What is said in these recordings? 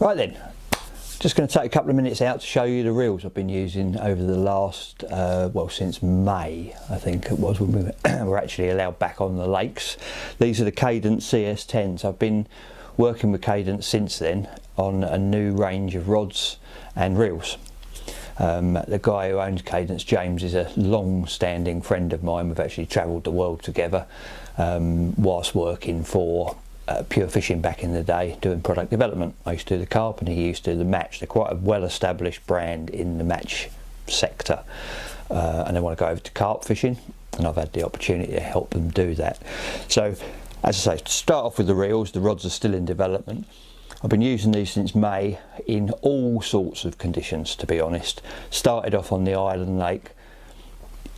Right then, just going to take a couple of minutes out to show you the reels I've been using over the last, well, since May, I think it was, when we were actually allowed back on the lakes. These are the Cadence CS10s. I've been working with Cadence since then on a new range of rods and reels. The guy who owns Cadence, James, is a long-standing friend of mine. We've actually travelled the world together whilst working for Pure Fishing back in the day, doing product development. I used to do the Carp and he used to do the match. They're quite a well-established brand in the match sector, and they want to go over to carp fishing, and I've had the opportunity to help them do that. So, as I say, to start off with the reels, the rods are still in development. I've been using these since May in all sorts of conditions, to be honest. Started off on the island lake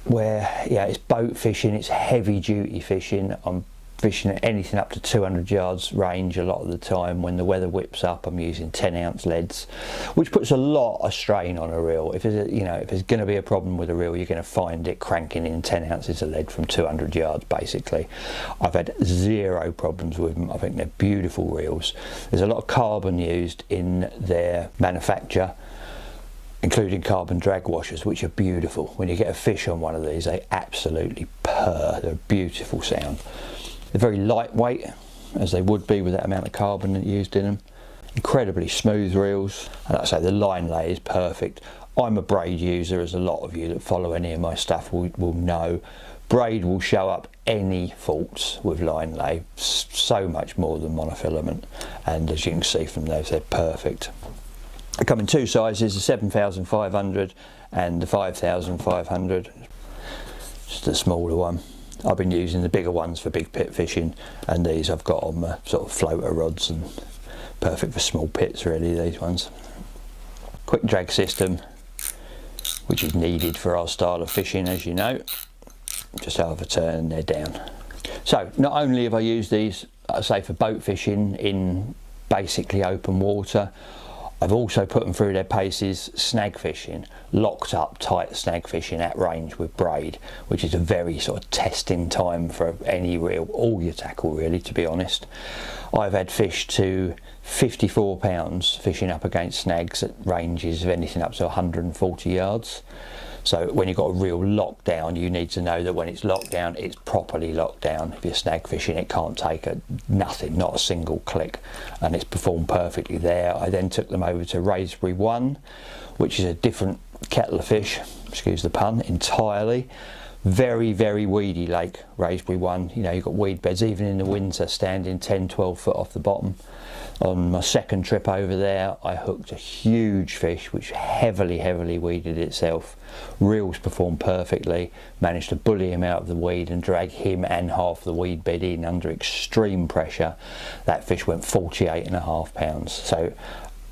where, yeah, it's boat fishing, it's heavy duty fishing. I'm fishing at anything up to 200 yards range a lot of the time. When the weather whips up, I'm using 10-ounce leads, which puts a lot of strain on a reel. If there's if there's going to be a problem with a reel, you're going to find it cranking in 10 ounces of lead from 200 yards basically. I've had zero problems with them. I think they're beautiful reels. There's a lot of carbon used in their manufacture, including carbon drag washers, which are beautiful. When you get a fish on one of these, they absolutely purr. They're a beautiful sound. They're very lightweight, as they would be with that amount of carbon used in them. Incredibly smooth reels, and like I say, the line lay is perfect. I'm a braid user, as a lot of you that follow any of my stuff will know. Braid will show up any faults with line lay, so much more than monofilament, and as you can see from those, they're perfect. They come in two sizes, the 7500 and the 5500, just a smaller one. I've been using the bigger ones for big pit fishing, and these I've got on my sort of floater rods, and perfect for small pits really, these ones. Quick drag system, which is needed for our style of fishing, as you know. Just over turn and they're down. So not only have I used these, I say, for boat fishing in basically open water, I've also put them through their paces snag fishing, locked up tight snag fishing at range with braid, which is a very sort of testing time for any reel, all your tackle really, to be honest. I've had fish to 54 pounds fishing up against snags at ranges of anything up to 140 yards. So when you've got a reel locked down, you need to know that when it's locked down, it's properly locked down. If you're snag fishing, it can't take nothing, not a single click, and it's performed perfectly there. I then took them over to Raspberry 1, which is a different kettle of fish, excuse the pun, entirely. Very, very weedy lake, Raspberry 1. You know, you've got weed beds, even in the winter, standing 10, 12 foot off the bottom. On my second trip over there, I hooked a huge fish which heavily weeded itself. Reels performed perfectly, managed to bully him out of the weed and drag him and half the weed bed in under extreme pressure. That fish went 48.5 pounds. So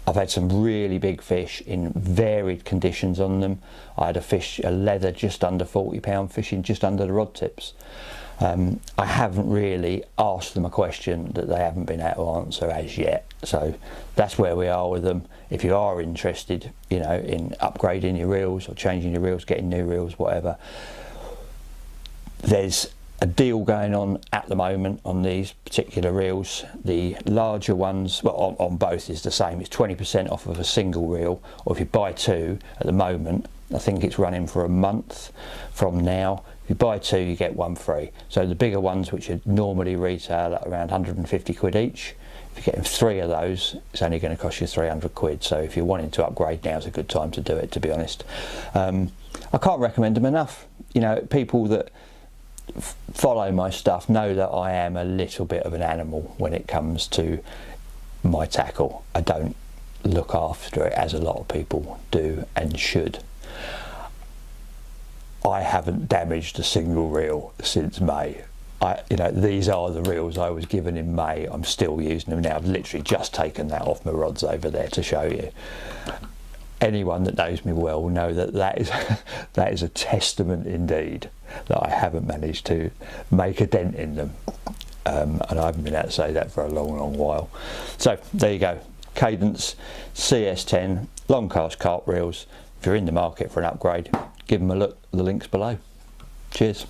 I've had some really big fish in varied conditions on them. I had a leather just under 40 pound fishing just under the rod tips. I haven't really asked them a question that they haven't been able to answer as yet. So that's where we are with them. If you are interested, you know, in upgrading your reels or changing your reels, getting new reels, whatever, there's a deal going on at the moment on these particular reels. The larger ones, well, on both is the same. It's 20% off of a single reel, or if you buy two at the moment, I think it's running for a month from now. If you buy two, you get one free. So the bigger ones, which are normally retail at around 150 quid each, if you're getting three of those, it's only going to cost you 300 quid. So if you're wanting to upgrade, now's a good time to do it, to be honest. I can't recommend them enough. You know, people that follow my stuff know that I am a little bit of an animal when it comes to my tackle. I don't look after it as a lot of people do and should. I haven't damaged a single reel since May. You know, these are the reels I was given in May. I'm still using them now. I've literally just taken that off my rods over there to show you. Anyone that knows me well will know that that is a testament indeed that I haven't managed to make a dent in them, and I haven't been able to say that for a long while. So there you go, Cadence CS10 long cast carp reels. If you're in the market for an upgrade, give them a look. The link's below. Cheers.